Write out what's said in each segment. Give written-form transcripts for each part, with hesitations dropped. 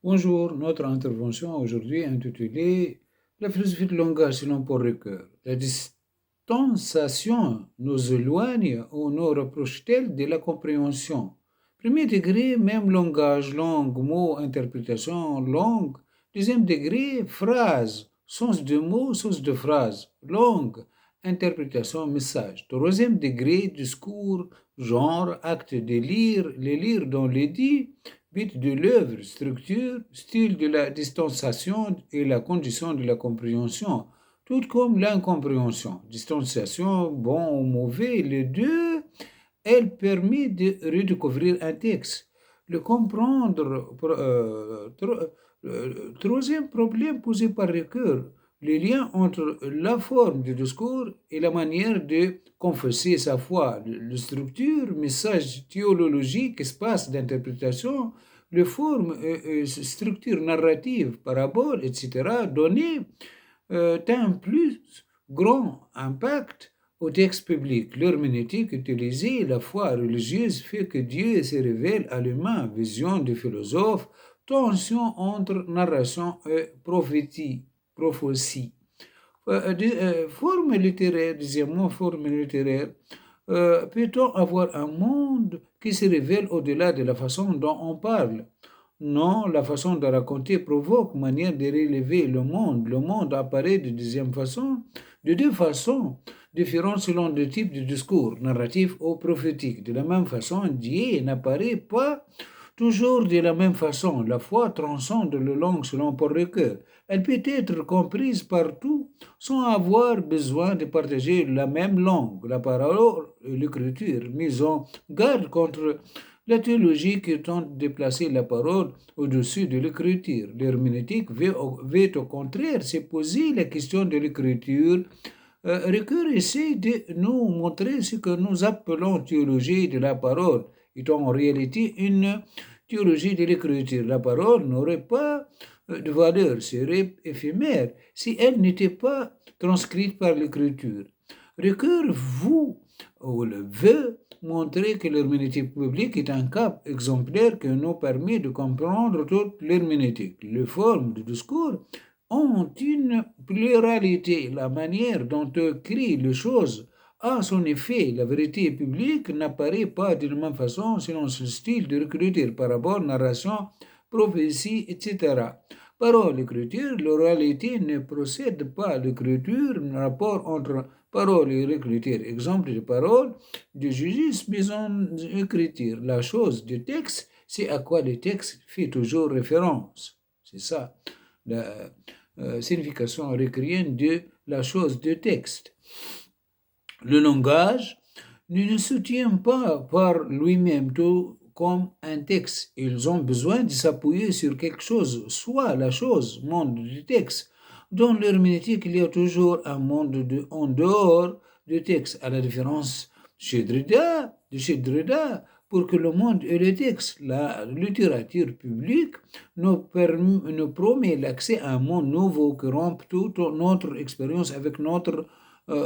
Bonjour, notre intervention aujourd'hui est intitulée La philosophie du langage selon Paul Ricoeur. La distanciation nous éloigne ou nous rapproche-t-elle de la compréhension? Premier degré, même langage, langue, mot, interprétation, langue. Deuxième degré, phrase, sens de mot, sens de phrase, langue, interprétation, message. Troisième degré, discours, genre, acte de lire, les lire dans les dits, but de l'œuvre, structure, style de la distanciation et la condition de la compréhension, tout comme l'incompréhension. Distanciation, bon ou mauvais, les deux, elle permet de redécouvrir un texte. Le comprendre, troisième problème posé par Ricoeur, le lien entre la forme du discours et la manière de confesser sa foi, la structure, message théologique, espace d'interprétation, les formes, structure narrative, parabole, etc., données un plus grand impact au texte public. L'herméneutique utilisée, la foi religieuse fait que Dieu se révèle à l'humain, vision du philosophe, tension entre narration et prophétie. Forme littéraire, deuxièmement, forme littéraire. Peut-on avoir un monde qui se révèle au-delà de la façon dont on parle? Non, la façon de raconter provoque manière de relever le monde. Le monde apparaît de deux façons différentes selon le type de discours, narratif ou prophétique. De la même façon, Dieu n'apparaît pas toujours de la même façon. La foi transcende le langue selon Paul Ricoeur. Elle peut être comprise partout sans avoir besoin de partager la même langue, la parole et l'écriture, mise en garde contre la théologie qui tente de placer la parole au-dessus de l'écriture. L'herméneutique veut au contraire se poser la question de l'écriture. Ricoeur essaie de nous montrer ce que nous appelons théologie de la parole, étant en réalité une théologie de l'écriture. La parole n'aurait pas de valeur, serait éphémère si elle n'était pas transcrite par l'écriture. Ricoeur veut montrer que l'herméneutique publique est un cas exemplaire qui nous permet de comprendre toute l'herméneutique. Les formes du discours ont une pluralité. La manière dont on écrit les choses a son effet. La vérité publique n'apparaît pas de la même façon selon ce style de l'écriture, parabole, narration, prophétie, etc. Parole, écriture, l'oralité ne procède pas à l'écriture, un rapport entre parole et l'écriture. Exemple de parole de Jésus, mais en écriture. La chose du texte, c'est à quoi le texte fait toujours référence. C'est ça, la signification récrienne de la chose du texte. Le langage ne se tient pas par lui-même tout comme un texte. Ils ont besoin de s'appuyer sur quelque chose, soit la chose, monde du texte. Dans l'herméneutique, il y a toujours un monde en dehors du texte, à la différence de chez Derrida, pour que le monde et le texte, la littérature publique, nous promet l'accès à un monde nouveau qui rompt toute notre expérience avec notre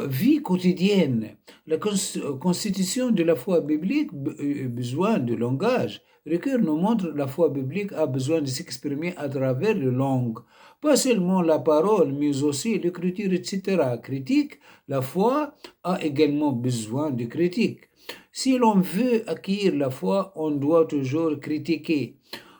vie quotidienne. La constitution de la foi biblique a besoin de langage. Ricoeur nous montre que la foi biblique a besoin de s'exprimer à travers les langues. Pas seulement la parole, mais aussi l'écriture, etc. Critique, la foi a également besoin de critique. Si l'on veut acquérir la foi, on doit toujours critiquer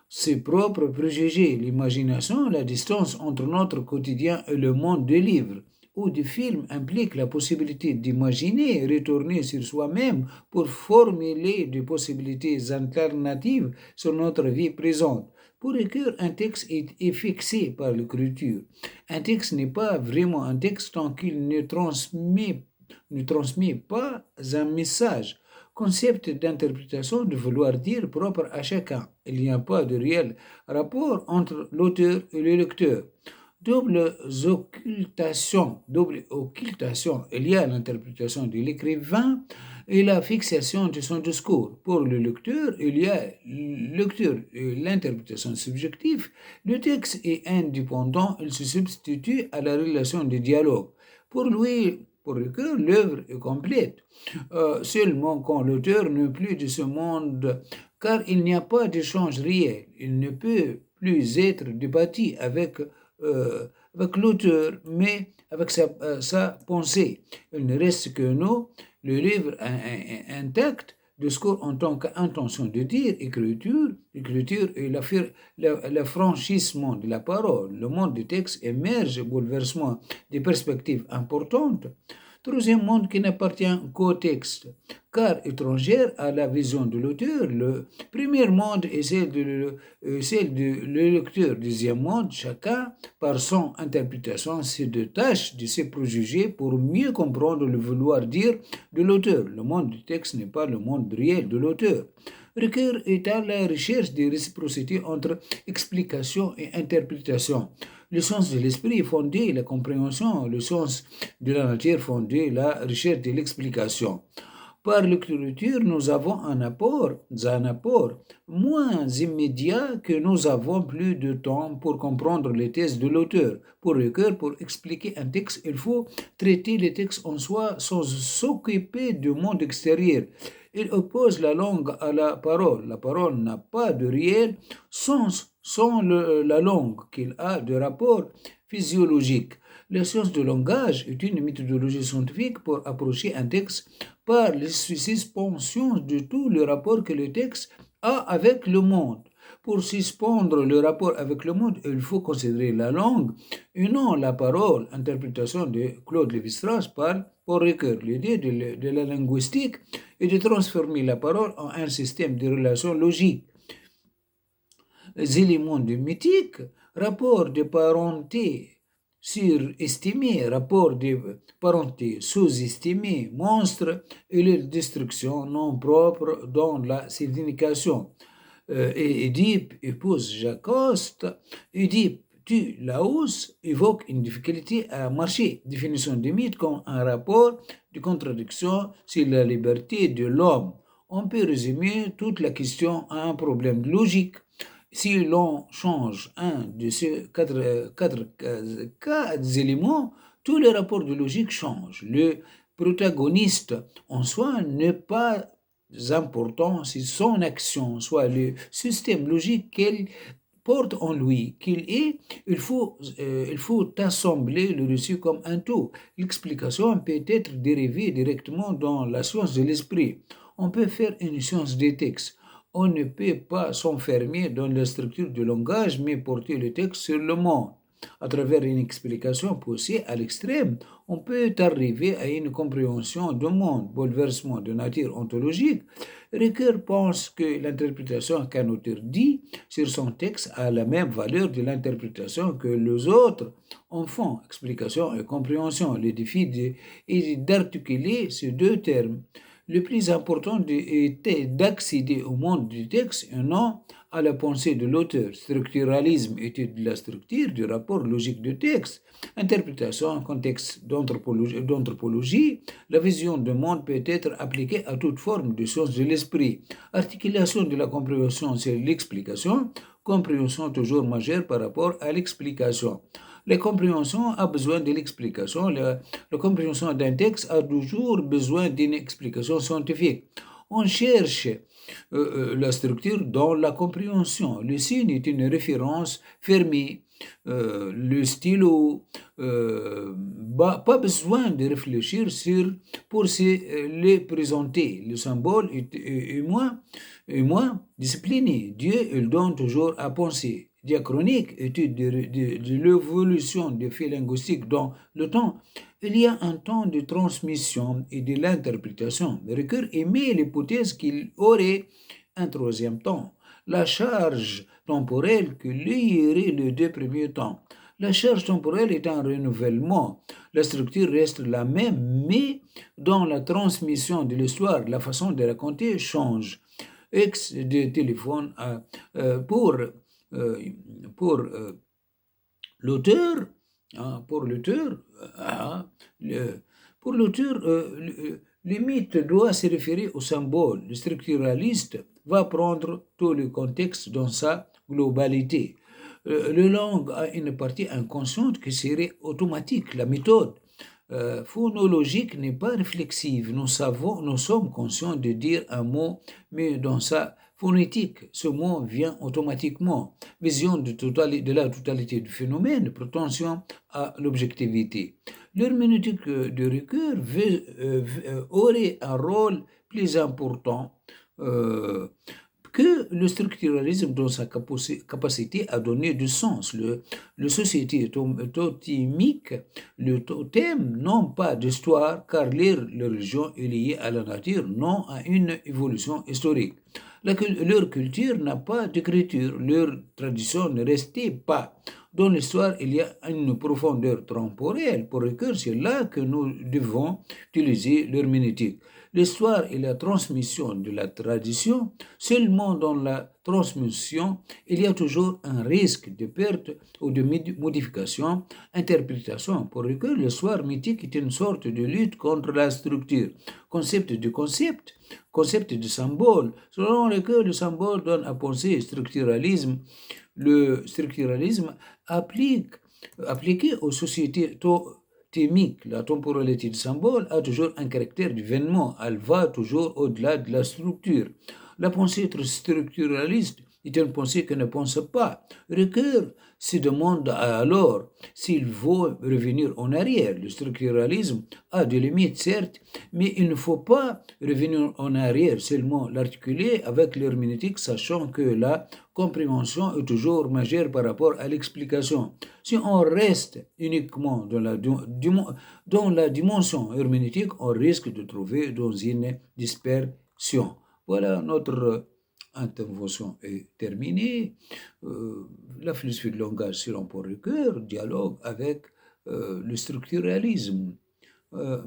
ses propres préjugés, l'imagination, la distance entre notre quotidien et le monde des livres ou du film implique la possibilité d'imaginer retourner sur soi-même pour formuler des possibilités alternatives sur notre vie présente. Pour écrire un texte est fixé par l'écriture. Un texte n'est pas vraiment un texte tant qu'il ne transmet pas un message. Concept d'interprétation de vouloir dire propre à chacun. Il n'y a pas de réel rapport entre l'auteur et le lecteur. Double occultation, il y a l'interprétation de l'écrivain et la fixation de son discours. Pour le lecteur, il y a lecture et l'interprétation subjective. Le texte est indépendant, il se substitue à la relation de dialogue. Pour lui, pour Ricoeur, l'œuvre est complète. Seulement quand l'auteur n'est plus de ce monde, car il n'y a pas d'échange réel. Il ne peut plus être débattu avec l'auteur, mais avec sa pensée. Il ne reste que nous, le livre intact, discours en tant qu'intention de dire, écriture et l'affranchissement de la parole. Le monde du texte émerge, bouleversement des perspectives importantes. Troisième monde qui n'appartient qu'au texte, car étrangère à la vision de l'auteur. Le premier monde est celle de le lecteur. Deuxième monde, chacun, par son interprétation, se détache de ses préjugés pour mieux comprendre le vouloir dire de l'auteur. Le monde du texte n'est pas le monde réel de l'auteur. Ricoeur est à la recherche des réciprocités entre explication et interprétation. Le sens de l'esprit est fondé la compréhension, le sens de la nature fondé la recherche de l'explication. Par l'écriture, nous avons un apport moins immédiat que nous avons plus de temps pour comprendre les thèses de l'auteur. Pour Ricoeur, pour expliquer un texte, il faut traiter le texte en soi sans s'occuper du monde extérieur. Il oppose la langue à la parole. La parole n'a pas de réel sens sans la langue qu'il a de rapport physiologique. La science du langage est une méthodologie scientifique pour approcher un texte par la suspension de tout le rapport que le texte a avec le monde. Pour suspendre le rapport avec le monde, il faut considérer la langue et non la parole. Interprétation de Claude Lévi-Strauss par Paul Ricoeur. L'idée de la linguistique est de transformer la parole en un système de relations logiques. Les éléments de mythique, rapport de parenté surestimé, rapport de parenté sous-estimé, monstre et leur destruction non propre dans la signification. Et Édipe épouse Jacoste, Édipe tue Laos, évoque une difficulté à marcher. Définition des mythes comme un rapport de contradiction sur la liberté de l'homme. On peut résumer toute la question à un problème de logique. Si l'on change un de ces quatre éléments, tous les rapports de logique changent. Le protagoniste en soi n'est pas important si son action, soit le système logique qu'elle porte en lui, qu'il est, il faut assembler le reçu comme un tout. L'explication peut être dérivée directement dans la science de l'esprit. On peut faire une science des textes. On ne peut pas s'enfermer dans la structure du langage, mais porter le texte sur le monde. À travers une explication poussée à l'extrême, on peut arriver à une compréhension du monde, bouleversement de nature ontologique. Ricoeur pense que l'interprétation qu'un auteur dit sur son texte a la même valeur de l'interprétation que les autres en font. Explication et compréhension. Le défi est d'articuler ces deux termes. Le plus important était d'accéder au monde du texte et non à la pensée de l'auteur. Structuralisme, étude de la structure, du rapport logique du texte. Interprétation, contexte d'anthropologie. La vision du monde peut être appliquée à toute forme de science de l'esprit. Articulation de la compréhension, c'est l'explication. Compréhension toujours majeure par rapport à l'explication. La compréhension a besoin de l'explication. La compréhension d'un texte a toujours besoin d'une explication scientifique. On cherche la structure dans la compréhension. Le signe est une référence fermée. Le stylo, pas besoin de réfléchir pour se les présenter. Le symbole est moins discipliné. Dieu, il donne toujours à penser. Diachronique, étude de l'évolution des faits linguistiques dans le temps, il y a un temps de transmission et de l'interprétation. Ricoeur émet l'hypothèse qu'il aurait un troisième temps, la charge temporelle que lierait les deux premiers temps. La charge temporelle est un renouvellement. La structure reste la même, mais dans la transmission de l'histoire, la façon de raconter change. Ex de téléphone pour l'auteur, le mythe doit se référer au symbole. Le structuraliste va prendre tout le contexte dans sa globalité. Le langue a une partie inconsciente qui serait automatique. La méthode phonologique n'est pas réflexive. Nous sommes conscients de dire un mot, mais dans sa phonétique. Ce mot vient automatiquement. Vision de la totalité du phénomène, prétention à l'objectivité. L'herméneutique de Ricoeur aurait un rôle plus important euh, que le structuralisme dans sa capacité à donner du sens. Le société totémique, le totem, non pas d'histoire, car leur religion est liée à la nature, non à une évolution historique. Leur culture n'a pas d'écriture, leur tradition ne restait pas. Dans l'histoire, il y a une profondeur temporelle. Pour Ricoeur, c'est là que nous devons utiliser l'herméneutique. L'histoire est la transmission de la tradition. Seulement dans la transmission, il y a toujours un risque de perte ou de modification, interprétation. Pour Ricoeur, l'histoire mythique est une sorte de lutte contre la structure. Concept de concept, concept de symbole. Selon Ricoeur, le symbole donne à penser structuralisme. Le structuralisme appliqué aux sociétés totémiques. La temporalité du symbole a toujours un caractère d'événement. Elle va toujours au-delà de la structure. La pensée structuraliste est une pensée qui ne pense pas. Ricoeur se demande alors s'il faut revenir en arrière. Le structuralisme a des limites, certes, mais il ne faut pas revenir en arrière, seulement l'articuler avec l'herméneutique, sachant que la compréhension est toujours majeure par rapport à l'explication. Si on reste uniquement dans la dimension herméneutique, on risque de trouver dans une dispersion. Voilà, notre intervention est terminée. La philosophie de langage selon Paul Ricoeur, dialogue avec le structuralisme.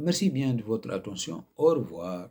Merci bien de votre attention. Au revoir.